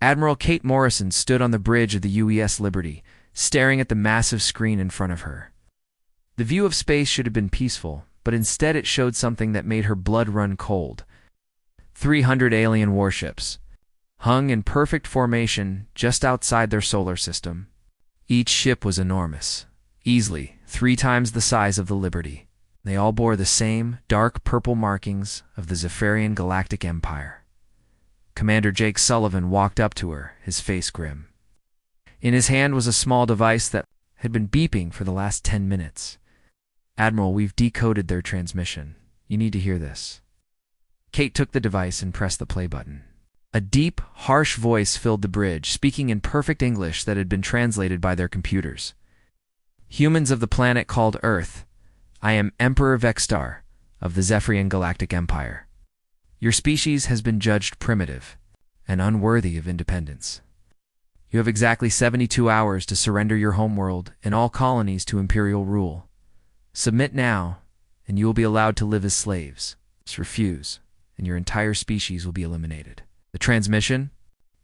Admiral Kate Morrison stood on the bridge of the UES Liberty, staring at the massive screen in front of her. The view of space should have been peaceful, but instead it showed something that made her blood run cold. 300 alien warships, hung in perfect formation just outside their solar system. Each ship was enormous, easily 3 times the size of the Liberty. They all bore the same dark purple markings of the Zephyrian Galactic Empire. Commander Jake Sullivan walked up to her, his face grim. In his hand was a small device that had been beeping for the last 10 minutes. "Admiral, we've decoded their transmission. You need to hear this." Kate took the device and pressed the play button. A deep, harsh voice filled the bridge, speaking in perfect English that had been translated by their computers. "Humans of the planet called Earth, I am Emperor Vextar of the Zephyrian Galactic Empire. Your species has been judged primitive and unworthy of independence. You have exactly 72 hours to surrender your homeworld and all colonies to imperial rule. Submit now, and you will be allowed to live as slaves. Just refuse, and your entire species will be eliminated." The transmission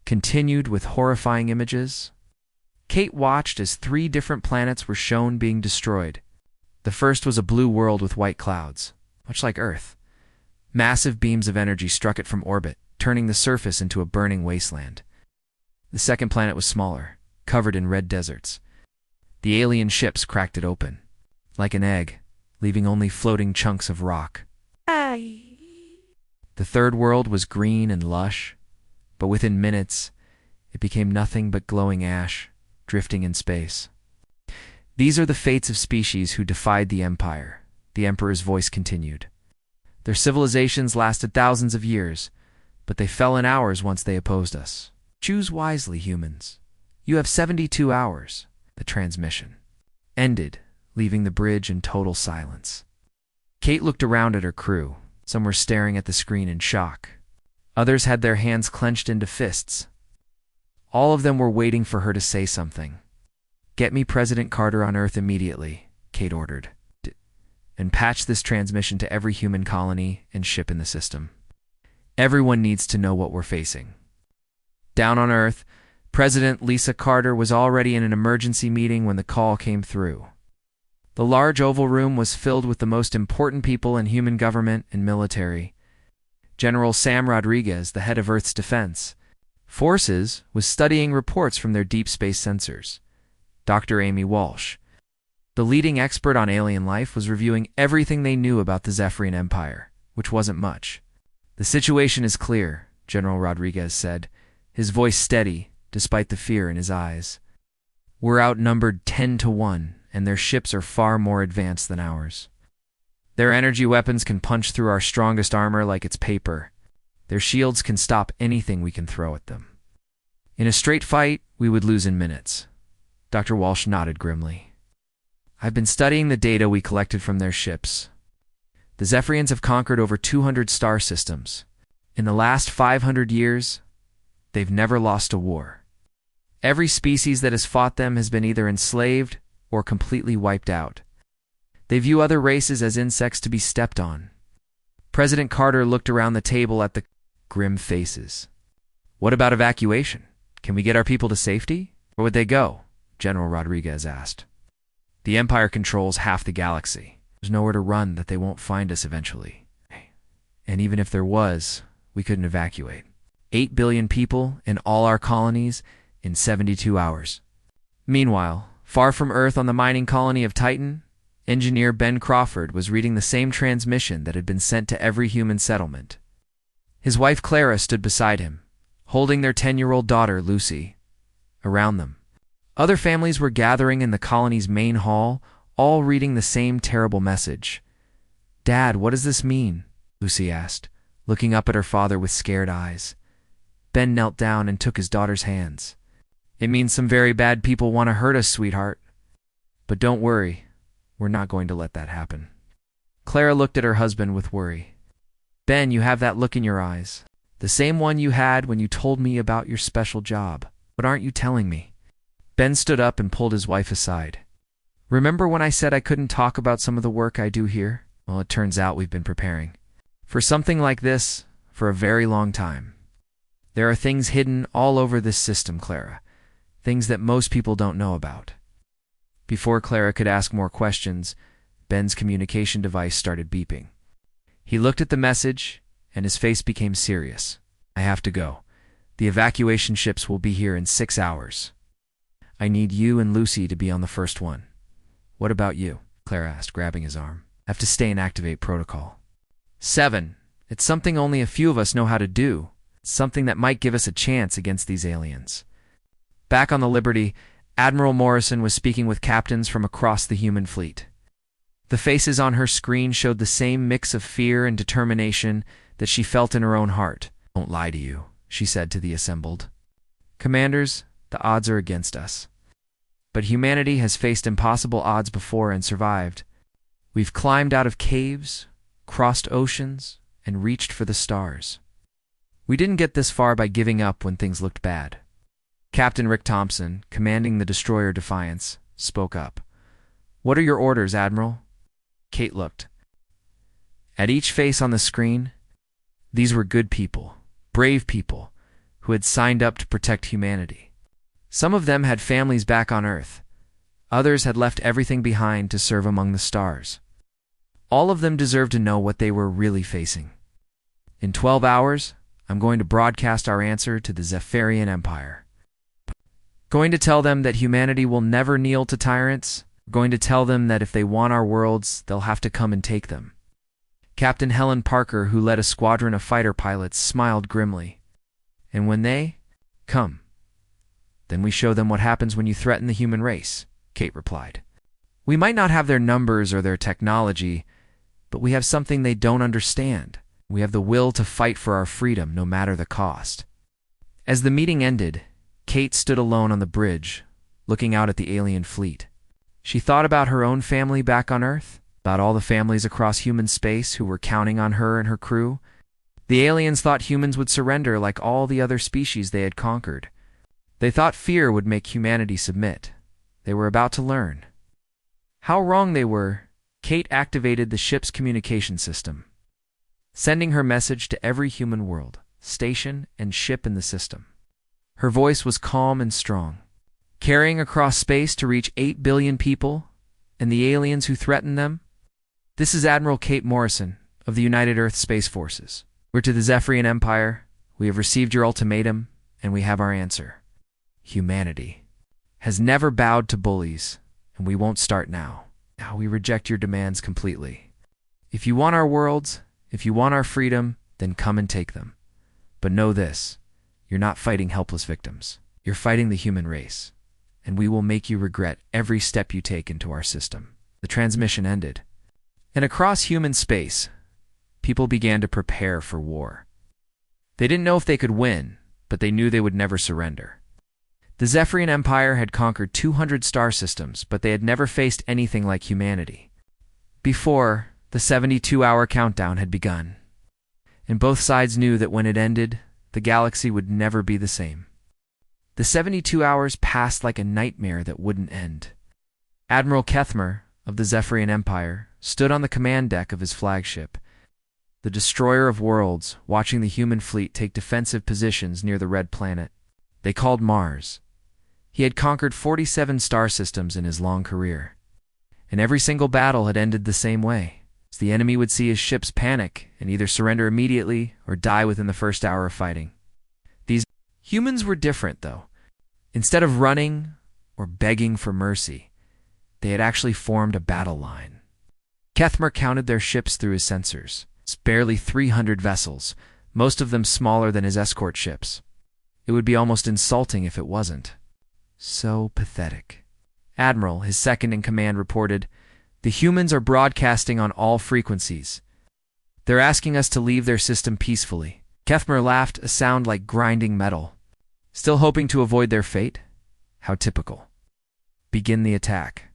continued with horrifying images. Kate watched as 3 different planets were shown being destroyed. The first was a blue world with white clouds, much like Earth. Massive beams of energy struck it from orbit, turning the surface into a burning wasteland. The second planet was smaller, covered in red deserts. The alien ships cracked it open, like an egg, leaving only floating chunks of rock. The third world was green and lush, but within minutes, it became nothing but glowing ash, drifting in space. "These are the fates of species who defied the Empire," the Emperor's voice continued. "Their civilizations lasted thousands of years, but they fell in hours once they opposed us. Choose wisely, humans. You have 72 hours." The transmission ended, leaving the bridge in total silence. Kate looked around at her crew. Some were staring at the screen in shock. Others had their hands clenched into fists. All of them were waiting for her to say something. "Get me President Carter on Earth immediately," Kate ordered, "and patch this transmission to every human colony and ship in the system. Everyone needs to know what we're facing." Down on Earth, President Lisa Carter was already in an emergency meeting when the call came through. The large oval room was filled with the most important people in human government and military. General Sam Rodriguez, the head of Earth's defense forces, was studying reports from their deep space sensors. Dr. Amy Walsh, the leading expert on alien life, was reviewing everything they knew about the Zephyrian Empire, which wasn't much. "The situation is clear," General Rodriguez said, his voice steady despite the fear in his eyes. "We're outnumbered 10 to 1, and their ships are far more advanced than ours. Their energy weapons can punch through our strongest armor like it's paper. Their shields can stop anything we can throw at them. In a straight fight, we would lose in minutes." Dr. Walsh nodded grimly. "I've been studying the data we collected from their ships. The Zephyrians have conquered over 200 star systems. In the last 500 years, they've never lost a war. Every species that has fought them has been either enslaved or completely wiped out. They view other races as insects to be stepped on." President Carter looked around the table at the grim faces. "What about evacuation? Can we get our people to safety? Where would they go?" General Rodriguez asked. "The Empire controls half the galaxy. There's nowhere to run that they won't find us eventually. And even if there was, we couldn't evacuate. 8 billion people in all our colonies in 72 hours. Meanwhile, far from Earth on the mining colony of Titan, Engineer Ben Crawford was reading the same transmission that had been sent to every human settlement. His wife Clara stood beside him, holding their 10-year-old daughter Lucy. Around them, other families were gathering in the colony's main hall, all reading the same terrible message. "Dad, what does this mean?" Lucy asked, looking up at her father with scared eyes. Ben knelt down and took his daughter's hands. "It means some very bad people want to hurt us, sweetheart. But don't worry. We're not going to let that happen." Clara looked at her husband with worry. "Ben, you have that look in your eyes. The same one you had when you told me about your special job. What aren't you telling me?" Ben stood up and pulled his wife aside. "Remember when I said I couldn't talk about some of the work I do here? Well, it turns out we've been preparing for something like this for a very long time. There are things hidden all over this system, Clara. Things that most people don't know about. Before Clara could ask more questions, Ben's communication device started beeping. He looked at the message, and his face became serious. I have to go. The evacuation ships will be here in 6 hours. I need you and Lucy to be on the first one. What about you? Clara asked, grabbing his arm. I have to stay and activate protocol. 7. It's something only a few of us know how to do. It's something that might give us a chance against these aliens. Back on the Liberty, Admiral Morrison was speaking with captains from across the human fleet. The faces on her screen showed the same mix of fear and determination that she felt in her own heart. I won't lie to you, she said to the assembled. Commanders, the odds are against us. But humanity has faced impossible odds before and survived. We've climbed out of caves, crossed oceans, and reached for the stars. We didn't get this far by giving up when things looked bad. Captain Rick Thompson, commanding the destroyer Defiance, spoke up. What are your orders, Admiral? Kate looked. At each face on the screen, these were good people, brave people, who had signed up to protect humanity. Some of them had families back on Earth. Others had left everything behind to serve among the stars. All of them deserved to know what they were really facing. In 12 hours, I'm going to broadcast our answer to the Zephyrian Empire. Going to tell them that humanity will never kneel to tyrants. Going to tell them that if they want our worlds, they'll have to come and take them. Captain Helen Parker, who led a squadron of fighter pilots, smiled grimly. And when they come, then we show them what happens when you threaten the human race, Kate replied. We might not have their numbers or their technology, but we have something they don't understand. We have the will to fight for our freedom, no matter the cost. As the meeting ended, Kate stood alone on the bridge, looking out at the alien fleet. She thought about her own family back on Earth, about all the families across human space who were counting on her and her crew. The aliens thought humans would surrender like all the other species they had conquered. They thought fear would make humanity submit. They were about to learn. How wrong they were. Kate activated the ship's communication system, sending her message to every human world, station, and ship in the system. Her voice was calm and strong, carrying across space to reach 8 billion people and the aliens who threaten them. This is Admiral Kate Morrison of the United Earth Space Forces. We're to the Zephyrian Empire. We have received your ultimatum, and we have our answer. Humanity has never bowed to bullies, and we won't start now. Now we reject your demands completely. If you want our worlds, if you want our freedom, then come and take them. But know this. You're not fighting helpless victims. You're fighting the human race, and we will make you regret every step you take into our system. The transmission ended, and across human space, people began to prepare for war. They didn't know if they could win, but they knew they would never surrender. The Zephyrian Empire had conquered 200 star systems, but they had never faced anything like humanity. Before, the 72-hour countdown had begun, and both sides knew that when it ended, the galaxy would never be the same. The 72 hours passed like a nightmare that wouldn't end. Admiral Kethmer of the Zephyrian Empire stood on the command deck of his flagship, the destroyer of worlds, watching the human fleet take defensive positions near the Red Planet. They called Mars. He had conquered 47 star systems in his long career, and every single battle had ended the same way. The enemy would see his ships panic and either surrender immediately or die within the first hour of fighting. These humans were different, though. Instead of running or begging for mercy, they had actually formed a battle line. Kethmer counted their ships through his sensors. It's barely 300 vessels, most of them smaller than his escort ships. It would be almost insulting if it wasn't. So pathetic. Admiral, his second-in-command, reported, The humans are broadcasting on all frequencies. They're asking us to leave their system peacefully. Kethmer laughed, a sound like grinding metal. Still hoping to avoid their fate? How typical. Begin the attack.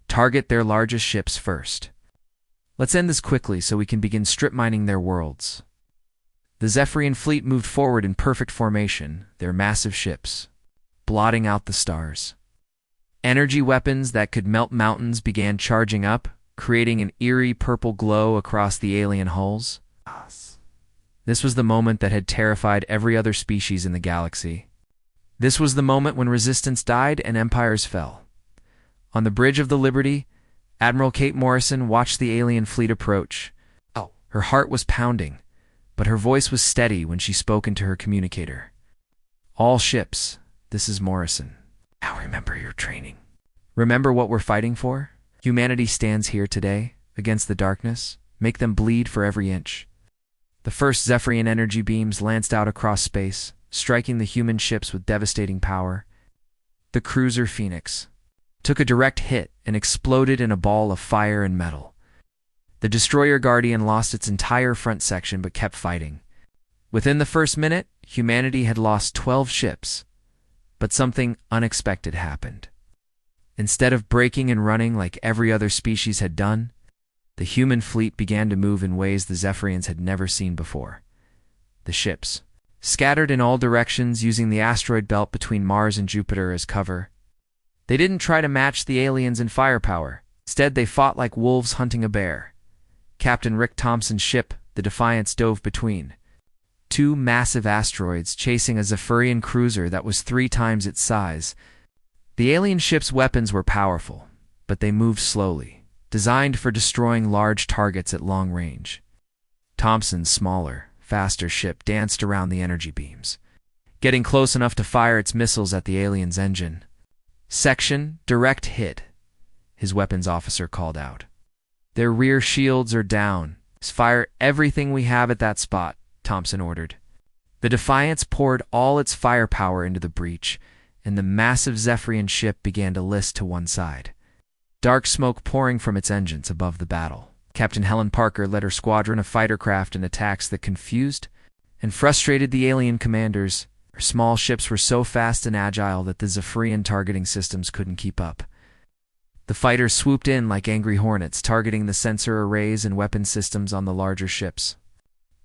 Target their largest ships first. Let's end this quickly so we can begin strip mining their worlds. The Zephyrian fleet moved forward in perfect formation, their massive ships, blotting out the stars. Energy weapons that could melt mountains began charging up, creating an eerie purple glow across the alien hulls. This was the moment that had terrified every other species in the galaxy. This was the moment when resistance died and empires fell. On the bridge of the Liberty, Admiral Kate Morrison watched the alien fleet approach. Her heart was pounding, but her voice was steady when she spoke into her communicator. "All ships, this is Morrison. Now remember your training. Remember what we're fighting for? Humanity stands here today, against the darkness. Make them bleed for every inch." The first Zephyrian energy beams lanced out across space, striking the human ships with devastating power. The cruiser Phoenix took a direct hit and exploded in a ball of fire and metal. The destroyer Guardian lost its entire front section but kept fighting. Within the first minute, humanity had lost 12 ships. But something unexpected happened. Instead of breaking and running like every other species had done, the human fleet began to move in ways the Zephyrians had never seen before. The ships, scattered in all directions using the asteroid belt between Mars and Jupiter as cover. They didn't try to match the aliens in firepower. Instead, they fought like wolves hunting a bear. Captain Rick Thompson's ship, the Defiance, dove between two massive asteroids chasing a Zephyrian cruiser that was 3 times its size. The alien ship's weapons were powerful, but they moved slowly, designed for destroying large targets at long range. Thompson's smaller, faster ship danced around the energy beams, getting close enough to fire its missiles at the alien's engine. "Section, direct hit," his weapons officer called out. "Their rear shields are down. Fire everything we have at that spot," Thompson ordered. The Defiance poured all its firepower into the breach, and the massive Zephyrian ship began to list to one side. Dark smoke pouring from its engines above the battle. Captain Helen Parker led her squadron of fighter craft in attacks that confused and frustrated the alien commanders. Her small ships were so fast and agile that the Zephyrian targeting systems couldn't keep up. The fighters swooped in like angry hornets, targeting the sensor arrays and weapon systems on the larger ships.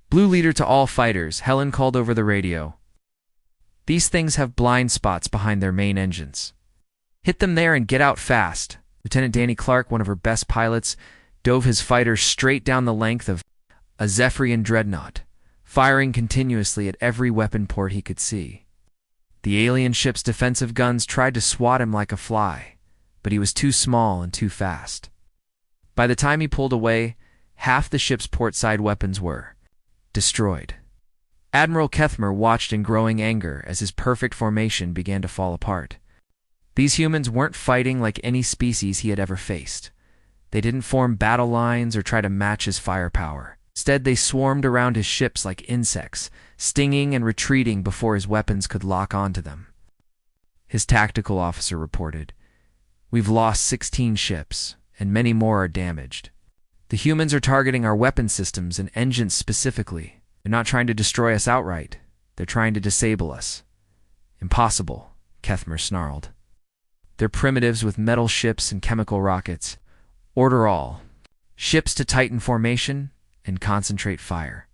"Blue leader to all fighters," Helen called over the radio. "These things have blind spots behind their main engines. Hit them there and get out fast." Lieutenant Danny Clark, one of her best pilots, dove his fighter straight down the length of a Zephyrian dreadnought, firing continuously at every weapon port he could see. The alien ship's defensive guns tried to swat him like a fly, but he was too small and too fast. By the time he pulled away, half the ship's portside weapons were destroyed. Admiral Kethmer watched in growing anger as his perfect formation began to fall apart. These humans weren't fighting like any species he had ever faced. They didn't form battle lines or try to match his firepower. Instead, they swarmed around his ships like insects, stinging and retreating before his weapons could lock onto them. His tactical officer reported, "We've lost 16 ships, and many more are damaged. The humans are targeting our weapon systems and engines specifically. They're not trying to destroy us outright. They're trying to disable us." "Impossible," Kethmer snarled. "They're primitives with metal ships and chemical rockets. Order all ships to tighten formation and concentrate fire."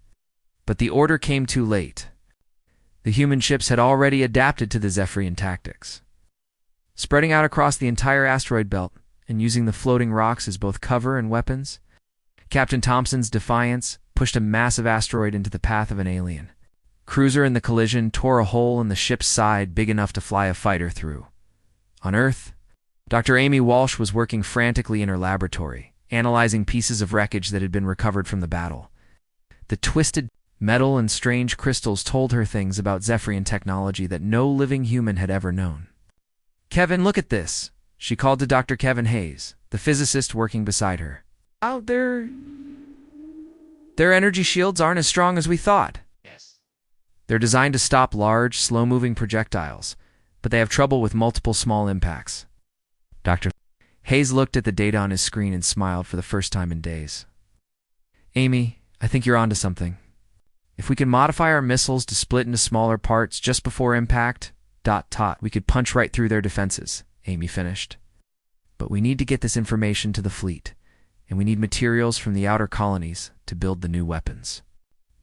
But the order came too late. The human ships had already adapted to the Zephyrian tactics. Spreading out across the entire asteroid belt and using the floating rocks as both cover and weapons, Captain Thompson's Defiance pushed a massive asteroid into the path of an alien. Cruiser in the collision tore a hole in the ship's side big enough to fly a fighter through. On Earth, Dr. Amy Walsh was working frantically in her laboratory, analyzing pieces of wreckage that had been recovered from the battle. The twisted metal and strange crystals told her things about Zephyrian technology that no living human had ever known. "Kevin, look at this," she called to Dr. Kevin Hayes, the physicist working beside her. "Out there, their energy shields aren't as strong as we thought." "Yes. They're designed to stop large, slow-moving projectiles, but they have trouble with multiple small impacts." Dr. Hayes looked at the data on his screen and smiled for the first time in days. "Amy, I think you're onto something. If we can modify our missiles to split into smaller parts just before impact, we could punch right through their defenses," Amy finished. "But we need to get this information to the fleet, and we need materials from the outer colonies to build the new weapons."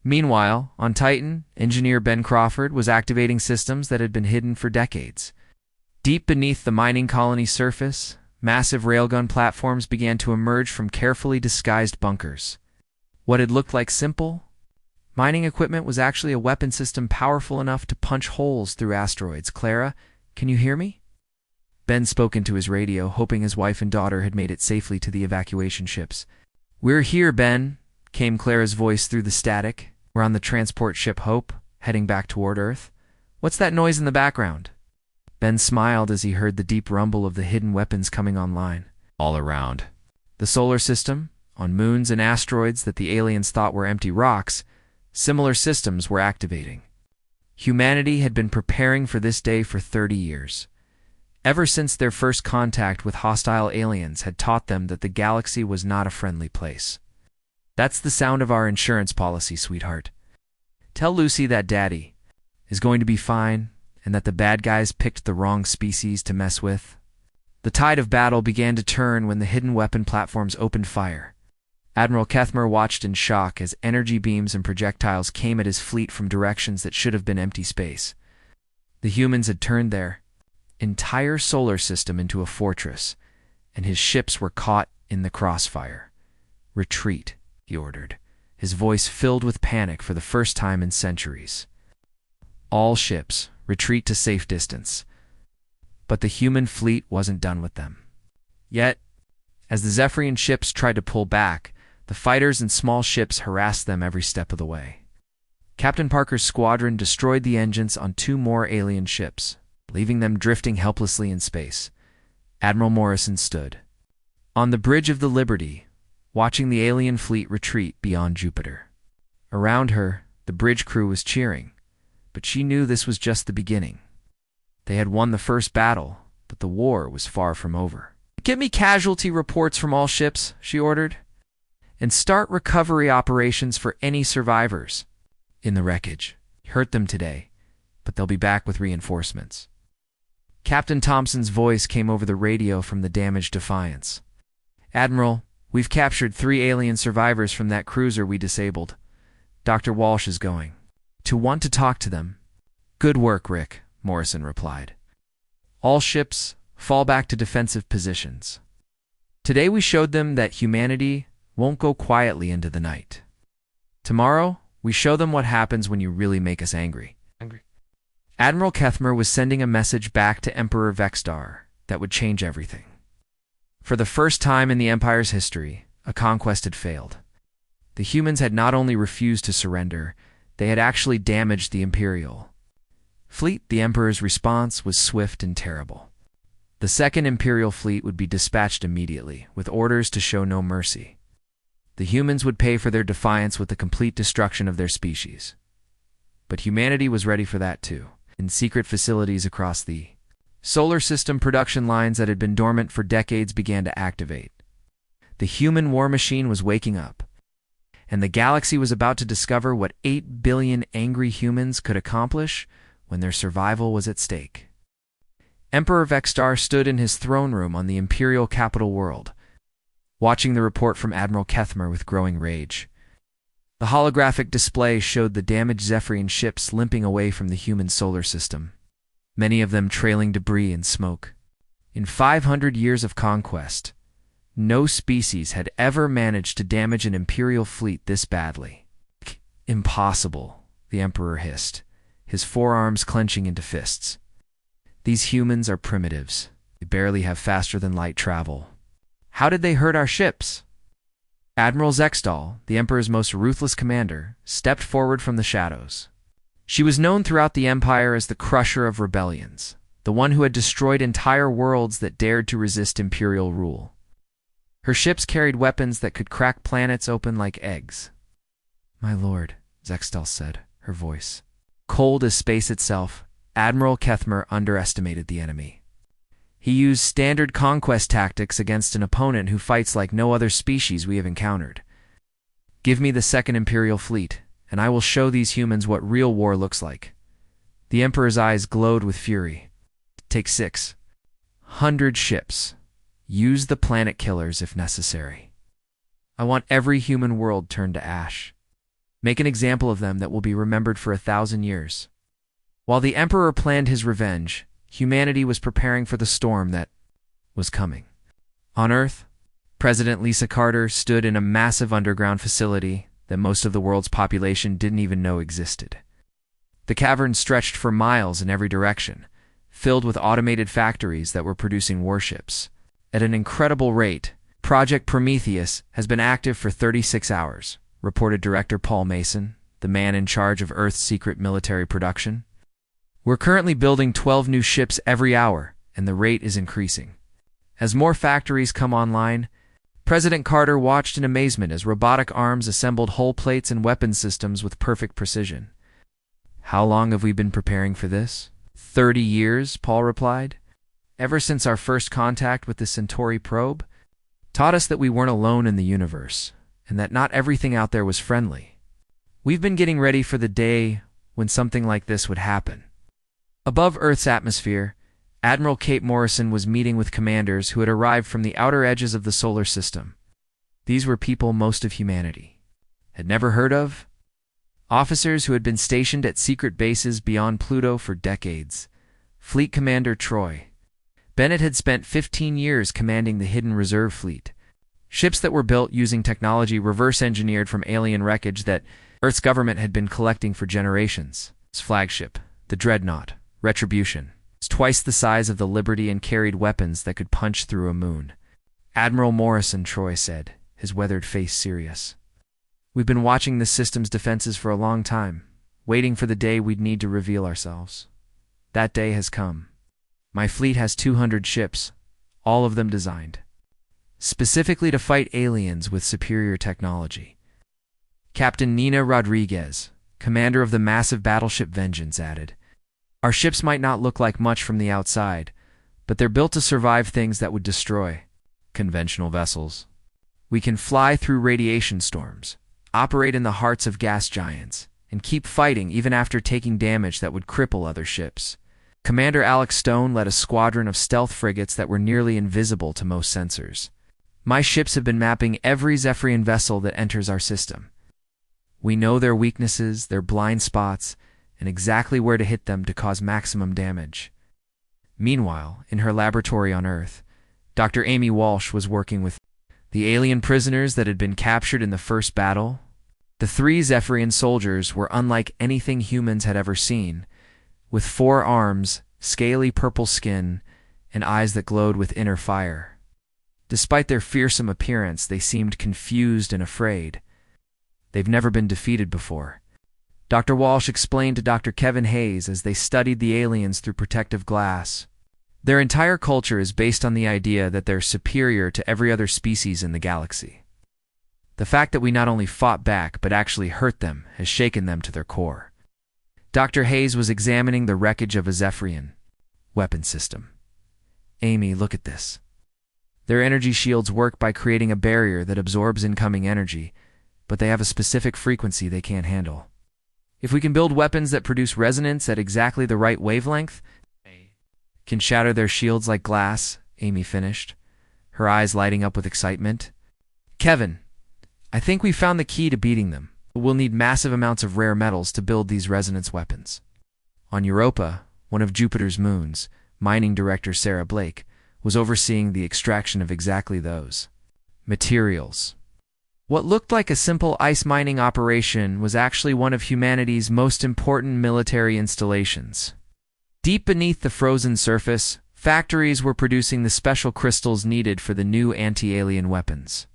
Meanwhile, on Titan, engineer Ben Crawford was activating systems that had been hidden for decades. Deep beneath the mining colony's surface, massive railgun platforms began to emerge from carefully disguised bunkers. What had looked like simple, Mining equipment was actually a weapon system powerful enough to punch holes through asteroids. Clara, can you hear me? Ben spoke into his radio, hoping his wife and daughter had made it safely to the evacuation ships. "We're here, Ben," came Clara's voice through the static. "We're on the transport ship Hope, heading back toward Earth. What's that noise in the background?" Ben smiled as he heard the deep rumble of the hidden weapons coming online. All around the solar system, on moons and asteroids that the aliens thought were empty rocks, similar systems were activating. Humanity had been preparing for this day for 30 years. Ever since their first contact with hostile aliens had taught them that the galaxy was not a friendly place. "That's the sound of our insurance policy, sweetheart. Tell Lucy that Daddy is going to be fine and that the bad guys picked the wrong species to mess with." The tide of battle began to turn when the hidden weapon platforms opened fire. Admiral Kethmer watched in shock as energy beams and projectiles came at his fleet from directions that should have been empty space. The humans had turned their entire solar system into a fortress, and his ships were caught in the crossfire. "Retreat," he ordered, his voice filled with panic for the first time in centuries. "All ships, retreat to safe distance." But the human fleet wasn't done with them. Yet, as the Zephyrian ships tried to pull back, the fighters and small ships harassed them every step of the way. Captain Parker's squadron destroyed the engines on 2 more alien ships, leaving them drifting helplessly in space. Admiral Morrison stood on the bridge of the Liberty, watching the alien fleet retreat beyond Jupiter. Around her, the bridge crew was cheering, but she knew this was just the beginning. They had won the first battle, but the war was far from over. "Get me casualty reports from all ships," she ordered, "and start recovery operations for any survivors in the wreckage. Hurt them today, but they'll be back with reinforcements." Captain Thompson's voice came over the radio from the damaged Defiance. "Admiral, we've captured 3 alien survivors from that cruiser we disabled. Dr. Walsh is going to want to talk to them." "Good work, Rick," Morrison replied. "All ships, fall back to defensive positions. Today we showed them that humanity won't go quietly into the night. Tomorrow, we show them what happens when you really make us angry." Admiral Kethmer was sending a message back to Emperor Vexstar that would change everything. For the first time in the Empire's history, a conquest had failed. The humans had not only refused to surrender, they had actually damaged the Imperial fleet. The Emperor's response was swift and terrible. The Second Imperial Fleet would be dispatched immediately, with orders to show no mercy. The humans would pay for their defiance with the complete destruction of their species. But humanity was ready for that too. In secret facilities across the solar system, production lines that had been dormant for decades began to activate. The human war machine was waking up, and the galaxy was about to discover what 8 billion angry humans could accomplish when their survival was at stake. Emperor Vexstar stood in his throne room on the Imperial capital world, watching the report from Admiral Kethmer with growing rage. The holographic display showed the damaged Zephyrian ships limping away from the human solar system, many of them trailing debris and smoke. In 500 years of conquest, no species had ever managed to damage an Imperial fleet this badly. "Impossible," the Emperor hissed, his forearms clenching into fists. "These humans are primitives. They barely have faster-than-light travel. How did they hurt our ships?" Admiral Zextal, the Emperor's most ruthless commander, stepped forward from the shadows. She was known throughout the Empire as the crusher of rebellions, the one who had destroyed entire worlds that dared to resist Imperial rule. Her ships carried weapons that could crack planets open like eggs. "My lord," Zextal said, her voice cold as space itself, Admiral Kethmer underestimated the enemy. He used standard conquest tactics against an opponent who fights like no other species we have encountered. "Give me the Second Imperial Fleet, and I will show these humans what real war looks like." The Emperor's eyes glowed with fury. "Take 600 ships. Use the planet killers if necessary. I want every human world turned to ash. Make an example of them that will be remembered for 1,000 years." While the Emperor planned his revenge, humanity was preparing for the storm that was coming. On Earth, President Lisa Carter stood in a massive underground facility that most of the world's population didn't even know existed. The cavern stretched for miles in every direction, filled with automated factories that were producing warships. At an incredible rate, Project Prometheus has been active for 36 hours, reported Director Paul Mason, the man in charge of Earth's secret military production. We're currently building 12 new ships every hour, and the rate is increasing. As more factories come online, President Carter watched in amazement as robotic arms assembled hull plates and weapon systems with perfect precision. How long have we been preparing for this? 30 years, Paul replied. Ever since our first contact with the Centauri probe, taught us that we weren't alone in the universe, and that not everything out there was friendly. We've been getting ready for the day when something like this would happen. Above Earth's atmosphere, Admiral Kate Morrison was meeting with commanders who had arrived from the outer edges of the solar system. These were people most of humanity had never heard of. Officers who had been stationed at secret bases beyond Pluto for decades. Fleet Commander Troy Bennett had spent 15 years commanding the Hidden Reserve Fleet, ships that were built using technology reverse-engineered from alien wreckage that Earth's government had been collecting for generations. His flagship, the Dreadnought, Retribution, was twice the size of the Liberty and carried weapons that could punch through a moon. Admiral Morrison, Troy said, his weathered face serious. We've been watching this system's defenses for a long time, waiting for the day we'd need to reveal ourselves. That day has come. My fleet has 200 ships, all of them designed specifically to fight aliens with superior technology. Captain Nina Rodriguez, commander of the massive battleship Vengeance, added, Our ships might not look like much from the outside, but they're built to survive things that would destroy conventional vessels. We can fly through radiation storms, operate in the hearts of gas giants, and keep fighting even after taking damage that would cripple other ships. Commander Alex Stone led a squadron of stealth frigates that were nearly invisible to most sensors. My ships have been mapping every Zephyrian vessel that enters our system. We know their weaknesses, their blind spots, and exactly where to hit them to cause maximum damage. Meanwhile, in her laboratory on Earth, Dr. Amy Walsh was working with the alien prisoners that had been captured in the first battle. The 3 Zephyrian soldiers were unlike anything humans had ever seen, with 4 arms, scaly purple skin, and eyes that glowed with inner fire. Despite their fearsome appearance, they seemed confused and afraid. They've never been defeated before, Dr. Walsh explained to Dr. Kevin Hayes as they studied the aliens through protective glass. Their entire culture is based on the idea that they're superior to every other species in the galaxy. The fact that we not only fought back but actually hurt them has shaken them to their core. Dr. Hayes was examining the wreckage of a Zephyrian weapon system. Amy, look at this. Their energy shields work by creating a barrier that absorbs incoming energy, but they have a specific frequency they can't handle. If we can build weapons that produce resonance at exactly the right wavelength, can shatter their shields like glass, Amy finished, her eyes lighting up with excitement. Kevin, I think we found the key to beating them, but we'll need massive amounts of rare metals to build these resonance weapons. On Europa, one of Jupiter's moons, mining director Sarah Blake was overseeing the extraction of exactly those materials. What looked like a simple ice mining operation was actually one of humanity's most important military installations. Deep beneath the frozen surface, factories were producing the special crystals needed for the new anti-alien weapons.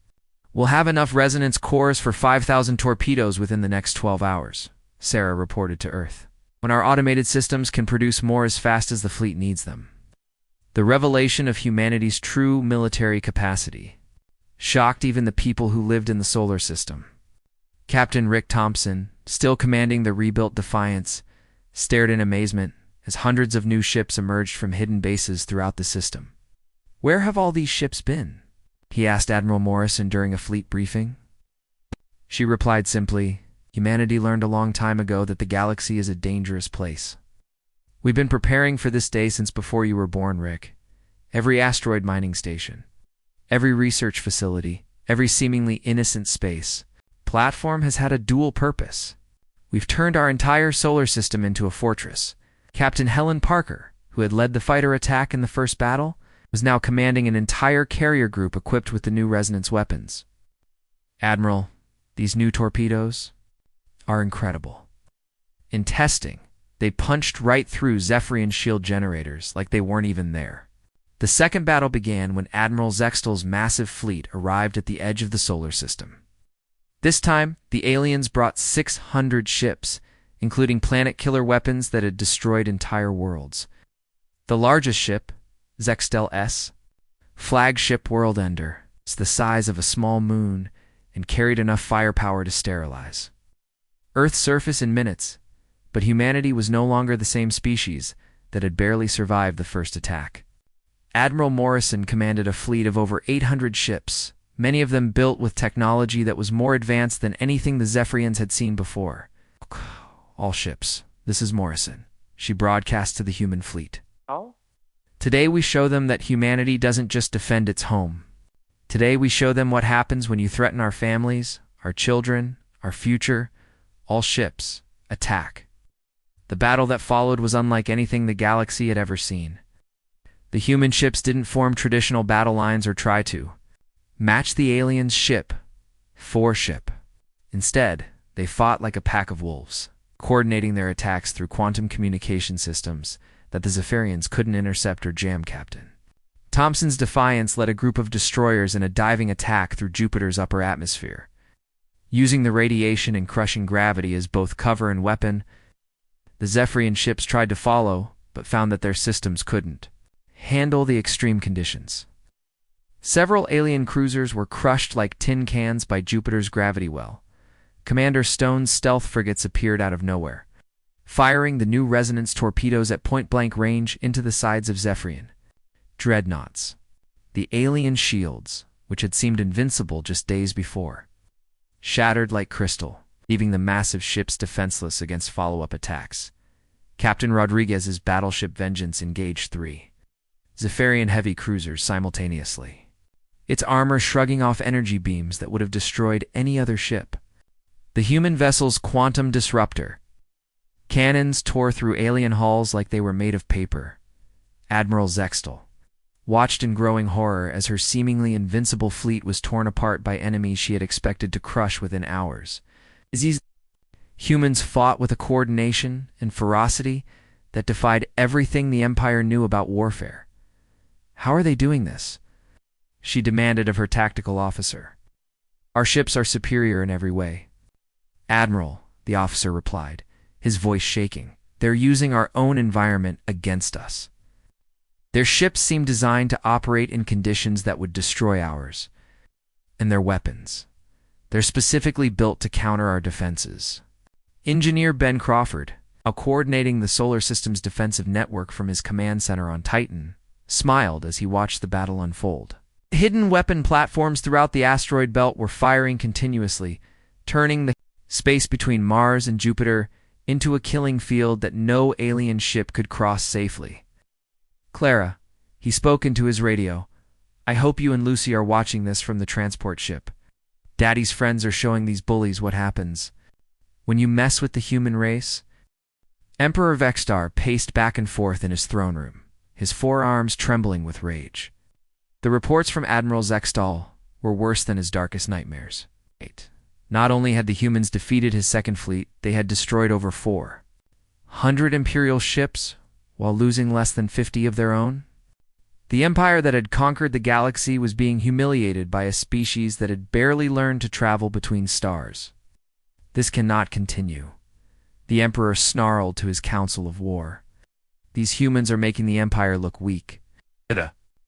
We'll have enough resonance cores for 5,000 torpedoes within the next 12 hours, Sarah reported to Earth, when our automated systems can produce more as fast as the fleet needs them. The revelation of humanity's true military capacity shocked even the people who lived in the solar system. Captain Rick Thompson, still commanding the rebuilt Defiance, stared in amazement as hundreds of new ships emerged from hidden bases throughout the system. Where have all these ships been? He asked Admiral Morrison during a fleet briefing. She replied simply, Humanity learned a long time ago that the galaxy is a dangerous place. We've been preparing for this day since before you were born, Rick. Every asteroid mining station, every research facility, every seemingly innocent space platform has had a dual purpose. We've turned our entire solar system into a fortress. Captain Helen Parker, who had led the fighter attack in the first battle, was now commanding an entire carrier group equipped with the new resonance weapons. Admiral, These new torpedoes are incredible. In testing, they punched right through Zephyrian shield generators like they weren't even there. The second battle began when Admiral Zextal's massive fleet arrived at the edge of the solar system. This time, the aliens brought 600 ships, including planet-killer weapons that had destroyed entire worlds. The largest ship, Zextal S, flagship World Ender, is the size of a small moon and carried enough firepower to sterilize Earth's surface in minutes, but humanity was no longer the same species that had barely survived the first attack. Admiral Morrison commanded a fleet of over 800 ships, many of them built with technology that was more advanced than anything the Zephyrians had seen before. All ships, this is Morrison, she broadcast to the human fleet. Oh? Today we show them that humanity doesn't just defend its home. Today we show them what happens when you threaten our families, our children, our future. All ships, attack. The battle that followed was unlike anything the galaxy had ever seen. The human ships didn't form traditional battle lines or try to match the aliens' ship for ship. Instead, they fought like a pack of wolves, coordinating their attacks through quantum communication systems that the Zephyrians couldn't intercept or jam. Captain Thompson's Defiance led a group of destroyers in a diving attack through Jupiter's upper atmosphere. Using the radiation and crushing gravity as both cover and weapon, the Zephyrian ships tried to follow, but found that their systems couldn't handle the extreme conditions. Several alien cruisers were crushed like tin cans by Jupiter's gravity well. Commander Stone's stealth frigates appeared out of nowhere, firing the new resonance torpedoes at point-blank range into the sides of Zephyrian dreadnoughts. The alien shields, which had seemed invincible just days before, shattered like crystal, leaving the massive ships defenseless against follow-up attacks. Captain Rodriguez's battleship Vengeance engaged 3 Zephyrian heavy cruisers simultaneously, its armor shrugging off energy beams that would have destroyed any other ship. The human vessel's quantum disruptor cannons tore through alien hulls like they were made of paper. Admiral Zextal watched in growing horror as her seemingly invincible fleet was torn apart by enemies she had expected to crush within hours. These humans fought with a coordination and ferocity that defied everything the Empire knew about warfare. How are they doing this? She demanded of her tactical officer. Our ships are superior in every way. Admiral, the officer replied, his voice shaking. They're using our own environment against us. Their ships seem designed to operate in conditions that would destroy ours. And their weapons. They're specifically built to counter our defenses. Engineer Ben Crawford, coordinating the solar system's defensive network from his command center on Titan, smiled as he watched the battle unfold. Hidden weapon platforms throughout the asteroid belt were firing continuously, turning the space between Mars and Jupiter into a killing field that no alien ship could cross safely. Clara, he spoke into his radio, I hope you and Lucy are watching this from the transport ship. Daddy's friends are showing these bullies what happens when you mess with the human race. Emperor Vextar paced back and forth in his throne room, his forearms trembling with rage. The reports from Admiral Zextal were worse than his darkest nightmares. Not only had the humans defeated his second fleet, they had destroyed over 400 Imperial ships while losing less than 50 of their own. The empire that had conquered the galaxy was being humiliated by a species that had barely learned to travel between stars. This cannot continue. The Emperor snarled to his council of war. These humans are making the empire look weak.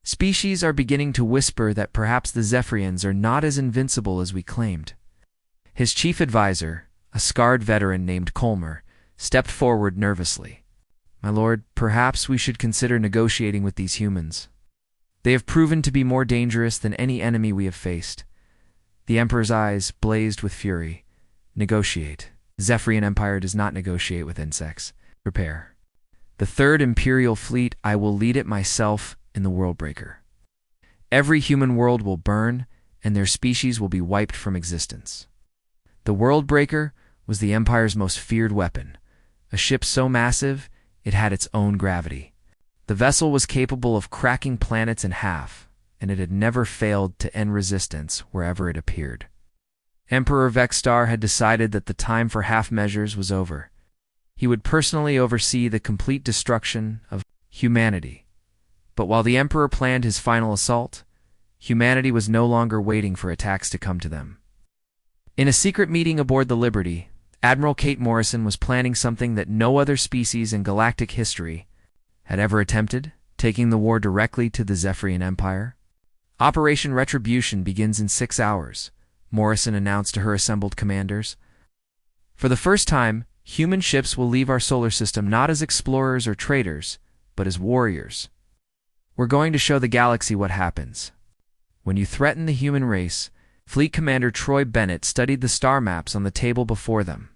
Species are beginning to whisper that perhaps the Zephyrians are not as invincible as we claimed. His chief advisor, a scarred veteran named Colmer, stepped forward nervously. My lord, perhaps we should consider negotiating with these humans. They have proven to be more dangerous than any enemy we have faced. The Emperor's eyes blazed with fury. Negotiate. The Zephyrian Empire does not negotiate with insects. Prepare. The Third Imperial Fleet, I will lead it myself in the Worldbreaker. Every human world will burn, and their species will be wiped from existence. The Worldbreaker was the Empire's most feared weapon, a ship so massive it had its own gravity. The vessel was capable of cracking planets in half, and it had never failed to end resistance wherever it appeared. Emperor Vexstar had decided that the time for half measures was over. He would personally oversee the complete destruction of humanity. But while the Emperor planned his final assault, humanity was no longer waiting for attacks to come to them. In a secret meeting aboard the Liberty, Admiral Kate Morrison was planning something that no other species in galactic history had ever attempted, taking the war directly to the Zephyrian Empire. Operation Retribution begins in 6 hours, Morrison announced to her assembled commanders. For the first time, human ships will leave our solar system not as explorers or traders, but as warriors. We're going to show the galaxy what happens when you threaten the human race. Fleet Commander Troy Bennett studied the star maps on the table before them.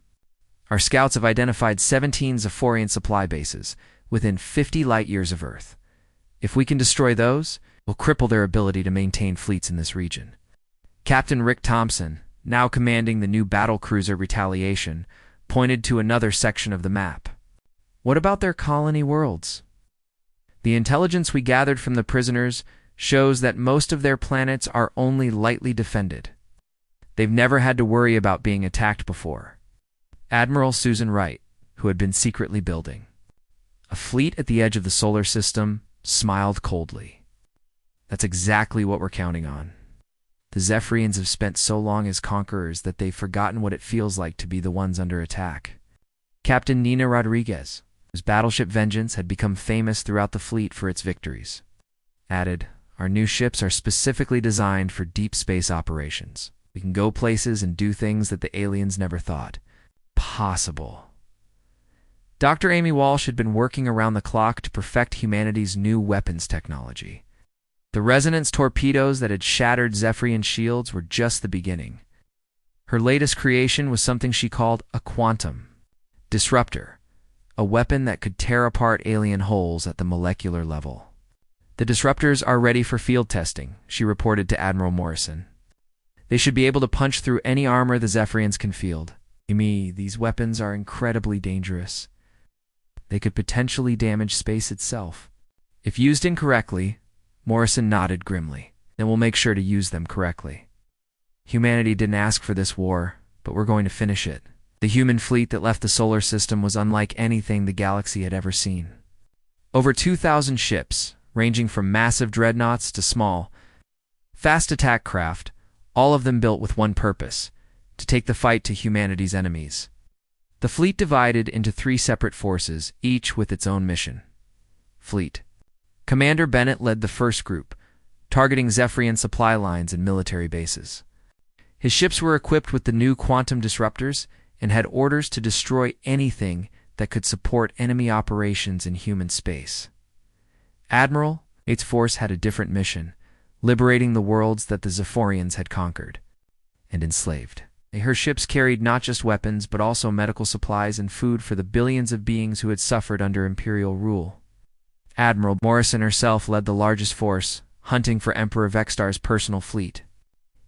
Our scouts have identified 17 Zephyrian supply bases within 50 light-years of Earth. If we can destroy those, we'll cripple their ability to maintain fleets in this region. Captain Rick Thompson, now commanding the new battlecruiser Retaliation, pointed to another section of the map. What about their colony worlds? The intelligence we gathered from the prisoners shows that most of their planets are only lightly defended. They've never had to worry about being attacked before. Admiral Susan Wright, who had been secretly building a fleet at the edge of the solar system, smiled coldly. That's exactly what we're counting on. The Zephyrians have spent so long as conquerors that they've forgotten what it feels like to be the ones under attack. Captain Nina Rodriguez, whose battleship Vengeance had become famous throughout the fleet for its victories, added, "Our new ships are specifically designed for deep space operations. We can go places and do things that the aliens never thought possible." Dr. Amy Walsh had been working around the clock to perfect humanity's new weapons technology. The resonance torpedoes that had shattered Zephyrian shields were just the beginning. Her latest creation was something she called a quantum disruptor, a weapon that could tear apart alien hulls at the molecular level. "The disruptors are ready for field testing," she reported to Admiral Morrison. "They should be able to punch through any armor the Zephyrians can field. These weapons are incredibly dangerous. They could potentially damage space itself. If used incorrectly," Morrison nodded grimly, "then we'll make sure to use them correctly. Humanity didn't ask for this war, but we're going to finish it." The human fleet that left the solar system was unlike anything the galaxy had ever seen. Over 2,000 ships, ranging from massive dreadnoughts to small, fast attack craft, all of them built with one purpose: to take the fight to humanity's enemies. The fleet divided into 3 separate forces, each with its own mission. Fleet Commander Bennett led the first group, targeting Zephyrian supply lines and military bases. His ships were equipped with the new quantum disruptors and had orders to destroy anything that could support enemy operations in human space. Admiral Eight's force had a different mission, liberating the worlds that the Zephyrians had conquered and enslaved. Her ships carried not just weapons but also medical supplies and food for the billions of beings who had suffered under Imperial rule. Admiral Morrison herself led the largest force, hunting for Emperor Vexstar's personal fleet.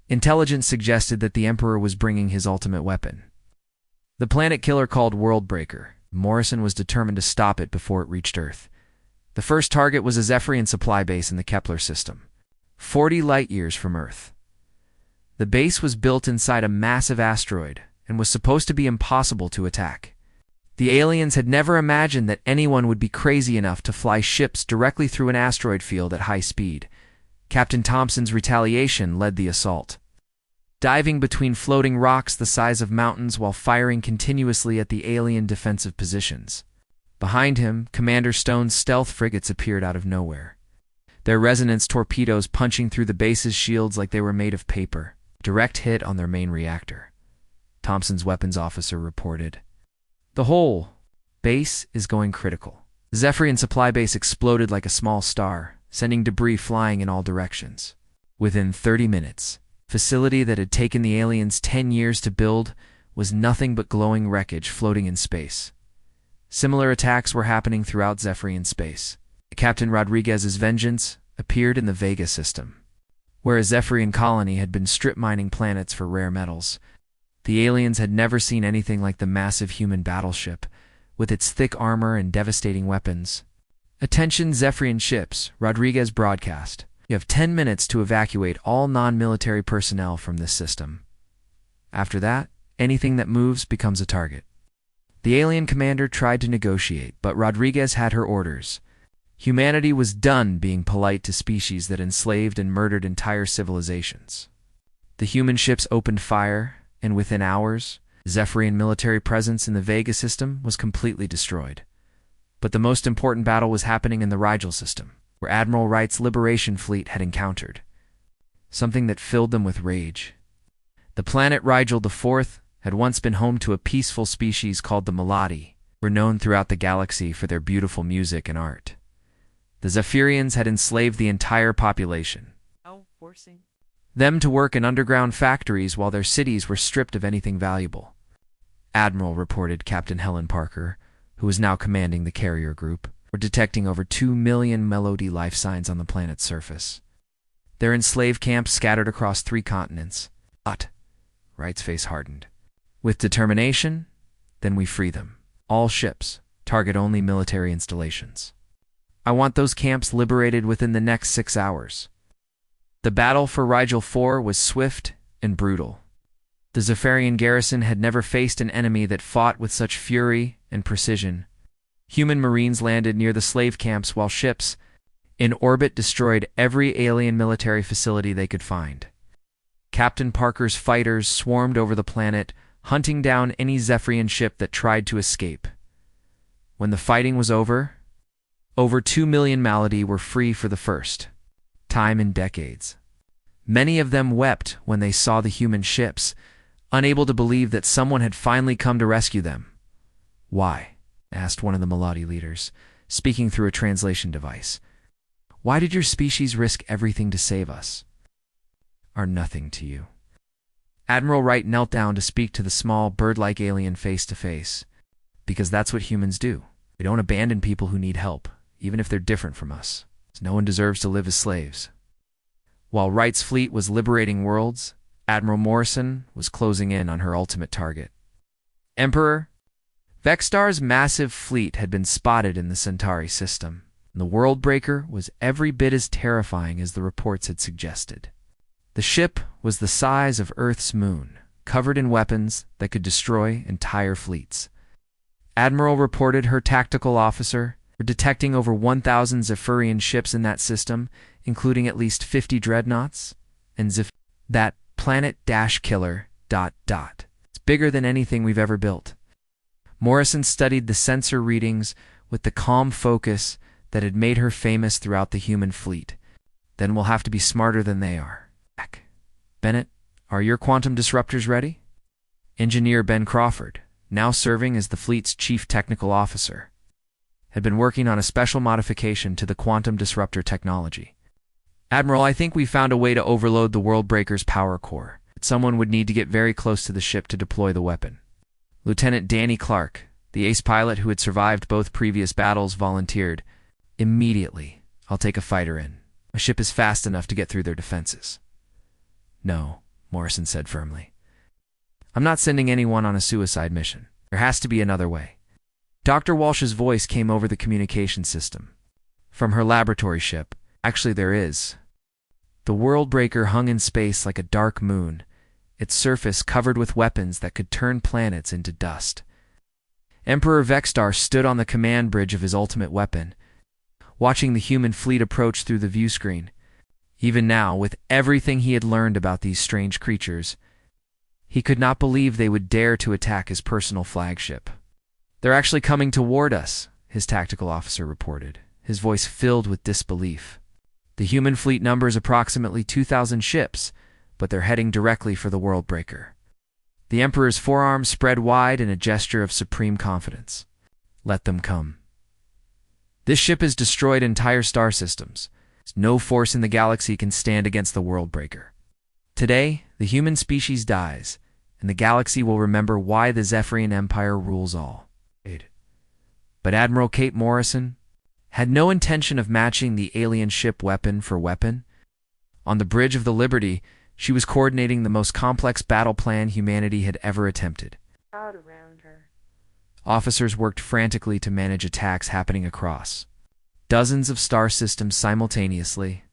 Intelligence suggested that the Emperor was bringing his ultimate weapon, the planet killer called Worldbreaker. Morrison was determined to stop it before it reached Earth. The first target was a Zephyrian supply base in the Kepler system, 40 light-years from Earth. The base was built inside a massive asteroid and was supposed to be impossible to attack. The aliens had never imagined that anyone would be crazy enough to fly ships directly through an asteroid field at high speed. Captain Thompson's Retaliation led the assault, diving between floating rocks the size of mountains while firing continuously at the alien defensive positions. Behind him, Commander Stone's stealth frigates appeared out of nowhere, their resonance torpedoes punching through the base's shields like they were made of paper. Direct hit on their main reactor, Thompson's weapons officer reported. "The whole base is going critical." The Zephyrian supply base exploded like a small star, sending debris flying in all directions. Within 30 minutes, the facility that had taken the aliens 10 years to build was nothing but glowing wreckage floating in space. Similar attacks were happening throughout Zephyrian space. Captain Rodriguez's Vengeance appeared in the Vega system, where a Zephyrian colony had been strip mining planets for rare metals. The aliens had never seen anything like the massive human battleship, with its thick armor and devastating weapons. "Attention Zephyrian ships," Rodriguez broadcast. "You have 10 minutes to evacuate all non-military personnel from this system." After that, anything that moves becomes a target. The alien commander tried to negotiate, but Rodriguez had her orders. Humanity was done being polite to species that enslaved and murdered entire civilizations. The human ships opened fire, and within hours, Zephyrian military presence in the Vega system was completely destroyed. But the most important battle was happening in the Rigel system, where Admiral Wright's Liberation Fleet had encountered something that filled them with rage. The planet Rigel IV had once been home to a peaceful species called the Melody, renowned throughout the galaxy for their beautiful music and art. The Zephyrians had enslaved the entire population, forcing them to work in underground factories while their cities were stripped of anything valuable. Admiral reported Captain Helen Parker, who was now commanding the carrier group, were detecting over 2 million Melody life signs on the planet's surface. Their enslaved camps scattered across 3 continents. But Wright's face hardened. With determination, then we free them. All ships, target only military installations. I want those camps liberated within the next 6 hours. The battle for Rigel IV was swift and brutal. The Zephyrian garrison had never faced an enemy that fought with such fury and precision. Human marines landed near the slave camps while ships in orbit destroyed every alien military facility they could find. Captain Parker's fighters swarmed over the planet, hunting down any Zephyrian ship that tried to escape. When the fighting was over 2 million Melody were free for the first time in decades. Many of them wept when they saw the human ships, unable to believe that someone had finally come to rescue them. "Why?" asked one of the Melody leaders, speaking through a translation device. "Why did your species risk everything to save us?" "Are nothing to you." Admiral Wright knelt down to speak to the small, bird-like alien face to face. "Because that's what humans do. We don't abandon people who need help, even if they're different from us. No one deserves to live as slaves." While Wright's fleet was liberating worlds, Admiral Morrison was closing in on her ultimate target. Emperor Vextar's massive fleet had been spotted in the Centauri system, and the Worldbreaker was every bit as terrifying as the reports had suggested. The ship was the size of Earth's moon, covered in weapons that could destroy entire fleets. Admiral reported her tactical officer were detecting over 1,000 Zephyrian ships in that system, including at least 50 dreadnoughts, and that planet-killer ... It's bigger than anything we've ever built. Morrison studied the sensor readings with the calm focus that had made her famous throughout the human fleet. "Then we'll have to be smarter than they are." "Bennett, are your quantum disruptors ready?" Engineer Ben Crawford, now serving as the fleet's chief technical officer, had been working on a special modification to the quantum disruptor technology. "Admiral, I think we found a way to overload the Worldbreaker's power core. Someone would need to get very close to the ship to deploy the weapon." Lieutenant Danny Clark, the ace pilot who had survived both previous battles, volunteered. "Immediately, I'll take a fighter in. A ship is fast enough to get through their defenses." "No," Morrison said firmly. "I'm not sending anyone on a suicide mission. There has to be another way." Dr. Walsh's voice came over the communication system. From her laboratory ship, "Actually, there is." The Worldbreaker hung in space like a dark moon, its surface covered with weapons that could turn planets into dust. Emperor Vextar stood on the command bridge of his ultimate weapon, watching the human fleet approach through the view screen. Even now, with everything he had learned about these strange creatures, he could not believe they would dare to attack his personal flagship. "They're actually coming toward us," his tactical officer reported, his voice filled with disbelief. "The human fleet numbers approximately 2,000 ships, but they're heading directly for the Worldbreaker." The Emperor's forearms spread wide in a gesture of supreme confidence. "Let them come. This ship has destroyed entire star systems. No force in the galaxy can stand against the Worldbreaker. Today, the human species dies, and the galaxy will remember why the Zephyrian Empire rules all." But Admiral Kate Morrison had no intention of matching the alien ship weapon for weapon. On the bridge of the Liberty, she was coordinating the most complex battle plan humanity had ever attempted. Around her. Officers worked frantically to manage attacks happening across dozens of star systems simultaneously.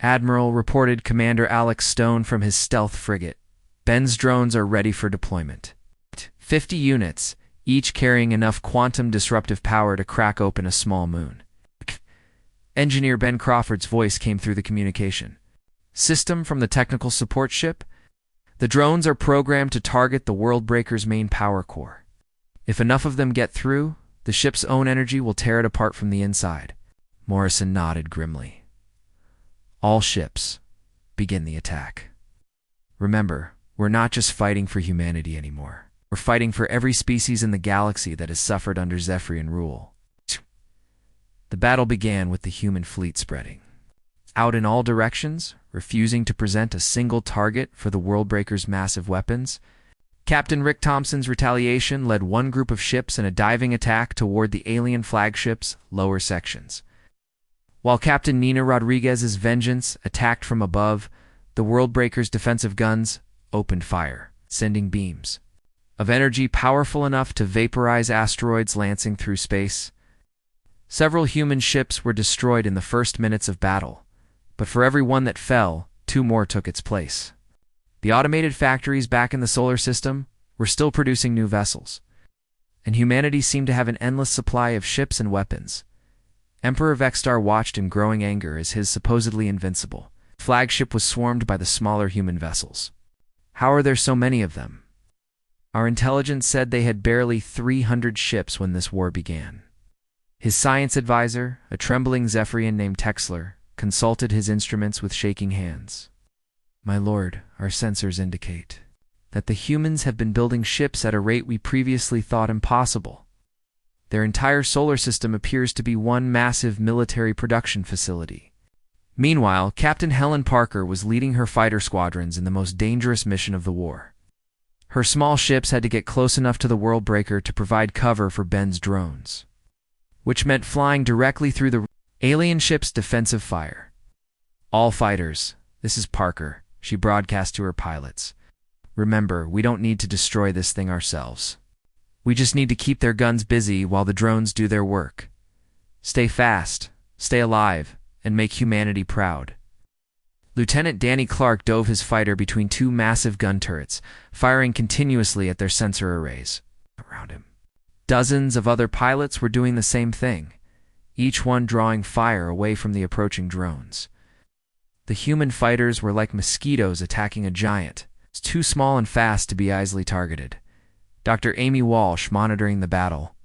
Admiral reported Commander Alex Stone from his stealth frigate. Ben's drones are ready for deployment. 50 units, each carrying enough quantum disruptive power to crack open a small moon. Engineer Ben Crawford's voice came through the communication system from the technical support ship. The drones are programmed to target the Worldbreaker's main power core. If enough of them get through, the ship's own energy will tear it apart from the inside. Morrison nodded grimly. All ships, begin the attack. Remember, we're not just fighting for humanity anymore. We're fighting for every species in the galaxy that has suffered under Zephyrian rule. The battle began with the human fleet spreading out in all directions, refusing to present a single target for the Worldbreaker's massive weapons. Captain Rick Thompson's retaliation led one group of ships in a diving attack toward the alien flagship's lower sections. While Captain Nina Rodriguez's vengeance attacked from above, the Worldbreaker's defensive guns opened fire, sending beams of energy powerful enough to vaporize asteroids lancing through space. Several human ships were destroyed in the first minutes of battle, but for every one that fell, 2 more took its place. The automated factories back in the solar system were still producing new vessels, and humanity seemed to have an endless supply of ships and weapons. Emperor Vexstar watched in growing anger as his supposedly invincible flagship was swarmed by the smaller human vessels. How are there so many of them? Our intelligence said they had barely 300 ships when this war began. His science advisor, a trembling Zephyrian named Texler, consulted his instruments with shaking hands. My lord, our sensors indicate that the humans have been building ships at a rate we previously thought impossible. Their entire solar system appears to be one massive military production facility. Meanwhile, Captain Helen Parker was leading her fighter squadrons in the most dangerous mission of the war. Her small ships had to get close enough to the Worldbreaker to provide cover for Ben's drones, which meant flying directly through the alien ship's defensive fire. All fighters, this is Parker, she broadcast to her pilots. Remember, we don't need to destroy this thing ourselves. We just need to keep their guns busy while the drones do their work. Stay fast, stay alive, and make humanity proud. Lieutenant Danny Clark dove his fighter between 2 massive gun turrets, firing continuously at their sensor arrays around him. Dozens of other pilots were doing the same thing, each one drawing fire away from the approaching drones. The human fighters were like mosquitoes attacking a giant, too small and fast to be easily targeted. Dr. Amy Walsh, monitoring the battle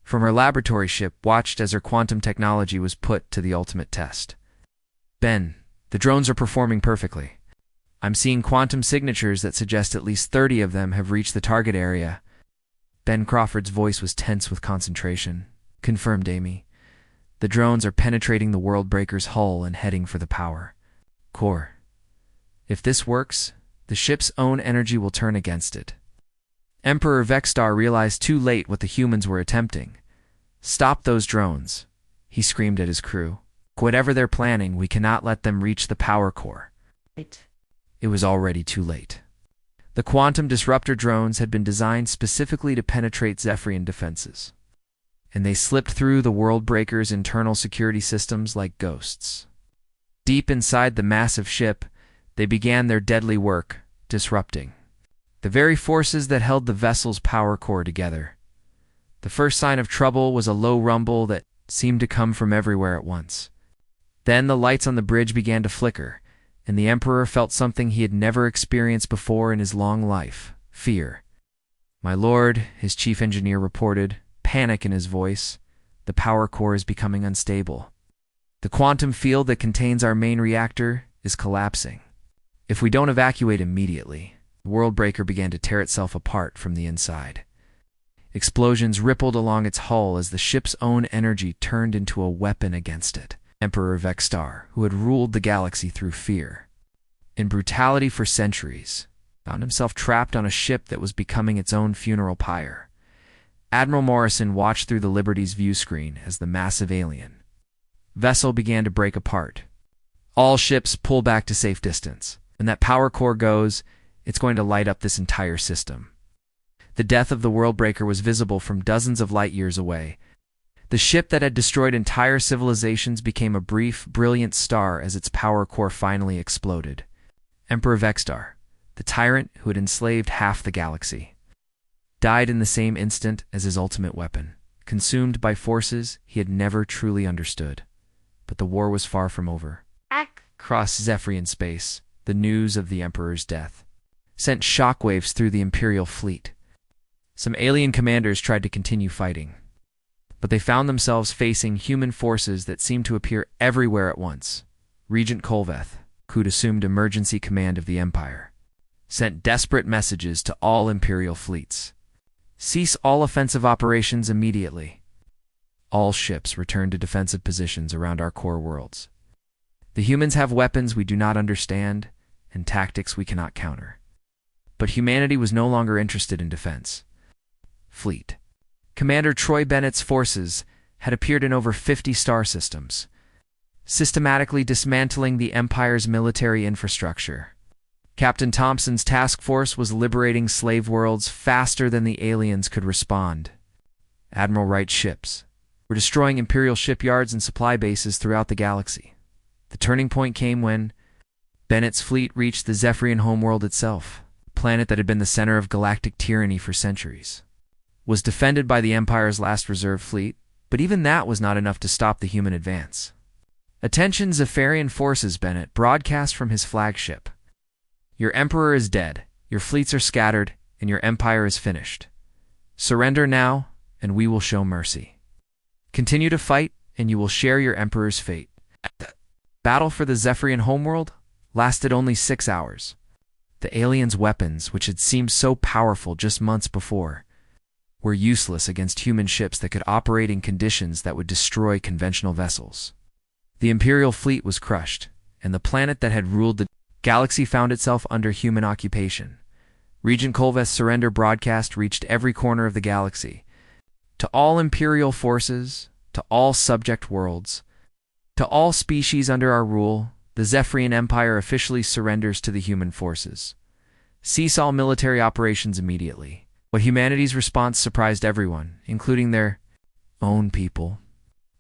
from her laboratory ship, watched as her quantum technology was put to the ultimate test. Ben, the drones are performing perfectly. I'm seeing quantum signatures that suggest at least 30 of them have reached the target area. Ben Crawford's voice was tense with concentration. Confirmed, Amy. The drones are penetrating the Worldbreaker's hull and heading for the power core. If this works, the ship's own energy will turn against it. Emperor Vexstar realized too late what the humans were attempting. Stop those drones, he screamed at his crew. Whatever they're planning, we cannot let them reach the power core. Right. It was already too late. The quantum disruptor drones had been designed specifically to penetrate Zephyrian defenses, and they slipped through the Worldbreaker's internal security systems like ghosts. Deep inside the massive ship, they began their deadly work, disrupting the very forces that held the vessel's power core together. The first sign of trouble was a low rumble that seemed to come from everywhere at once. Then the lights on the bridge began to flicker, and the Emperor felt something he had never experienced before in his long life: fear. My lord, his chief engineer reported, panic in his voice. The power core is becoming unstable. The quantum field that contains our main reactor is collapsing. If we don't evacuate immediately, the Worldbreaker began to tear itself apart from the inside. Explosions rippled along its hull as the ship's own energy turned into a weapon against it. Emperor Vexstar, who had ruled the galaxy through fear and brutality for centuries, found himself trapped on a ship that was becoming its own funeral pyre. Admiral Morrison watched through the Liberty's view screen as the massive alien vessel began to break apart. All ships pull back to safe distance. When that power core goes, it's going to light up this entire system. The death of the Worldbreaker was visible from dozens of light years away. The ship that had destroyed entire civilizations became a brief, brilliant star as its power core finally exploded. Emperor Vexstar, the tyrant who had enslaved half the galaxy, died in the same instant as his ultimate weapon, consumed by forces he had never truly understood. But the war was far from over. Across Zephyrian space, the news of the Emperor's death sent shockwaves through the Imperial fleet. Some alien commanders tried to continue fighting, but they found themselves facing human forces that seemed to appear everywhere at once. Regent Kolveth, who'd assumed emergency command of the Empire, sent desperate messages to all Imperial fleets. Cease all offensive operations immediately. All ships return to defensive positions around our core worlds. The humans have weapons we do not understand and tactics we cannot counter. But humanity was no longer interested in defense. Fleet. Commander Troy Bennett's forces had appeared in over 50 star systems, systematically dismantling the Empire's military infrastructure. Captain Thompson's task force was liberating slave worlds faster than the aliens could respond. Admiral Wright's ships were destroying Imperial shipyards and supply bases throughout the galaxy. The turning point came when Bennett's fleet reached the Zephyrian homeworld itself, a planet that had been the center of galactic tyranny for centuries. Was defended by the Empire's last reserve fleet, but even that was not enough to stop the human advance. Attention Zephyrian forces, Bennett broadcast from his flagship. Your Emperor is dead, your fleets are scattered, and your Empire is finished. Surrender now, and we will show mercy. Continue to fight, and you will share your Emperor's fate. The battle for the Zephyrian homeworld lasted only 6 hours. The aliens' weapons, which had seemed so powerful just months before, were useless against human ships that could operate in conditions that would destroy conventional vessels. The Imperial fleet was crushed, and the planet that had ruled the galaxy found itself under human occupation. Regent Kolveth's surrender broadcast reached every corner of the galaxy. To all Imperial forces, to all subject worlds, to all species under our rule, the Zephyrian Empire officially surrenders to the human forces. Cease all military operations immediately. But humanity's response surprised everyone, including their own people.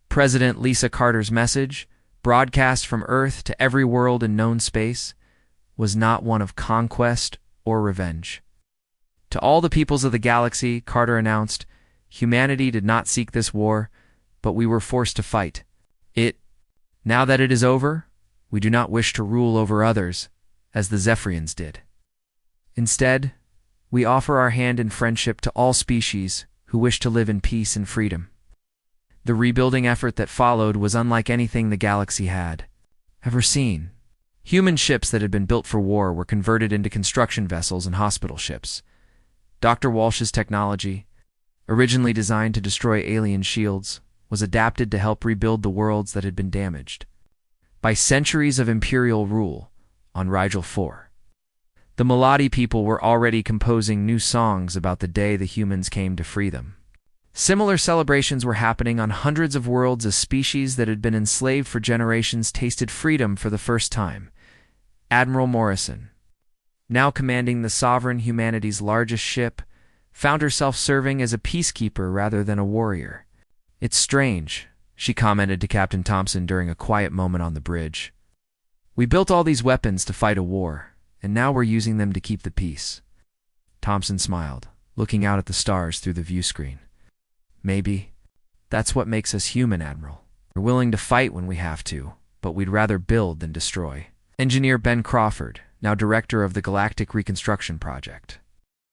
President Lisa Carter's message, broadcast from Earth to every world in known space, was not one of conquest or revenge. To all the peoples of the galaxy, Carter announced, humanity did not seek this war, but we were forced to fight it. Now that it is over, we do not wish to rule over others, as the Zephyrians did. Instead, we offer our hand in friendship to all species who wish to live in peace and freedom. The rebuilding effort that followed was unlike anything the galaxy had ever seen. Human ships that had been built for war were converted into construction vessels and hospital ships. Dr. Walsh's technology, originally designed to destroy alien shields, was adapted to help rebuild the worlds that had been damaged by centuries of Imperial rule on Rigel 4. The Melody people were already composing new songs about the day the humans came to free them. Similar celebrations were happening on hundreds of worlds as species that had been enslaved for generations tasted freedom for the first time. Admiral Morrison, now commanding the sovereign humanity's largest ship, found herself serving as a peacekeeper rather than a warrior. It's strange, she commented to Captain Thompson during a quiet moment on the bridge. We built all these weapons to fight a war, and now we're using them to keep the peace. Thompson smiled, looking out at the stars through the view screen. Maybe that's what makes us human, Admiral. We're willing to fight when we have to, but we'd rather build than destroy. Engineer Ben Crawford, now director of the Galactic Reconstruction Project,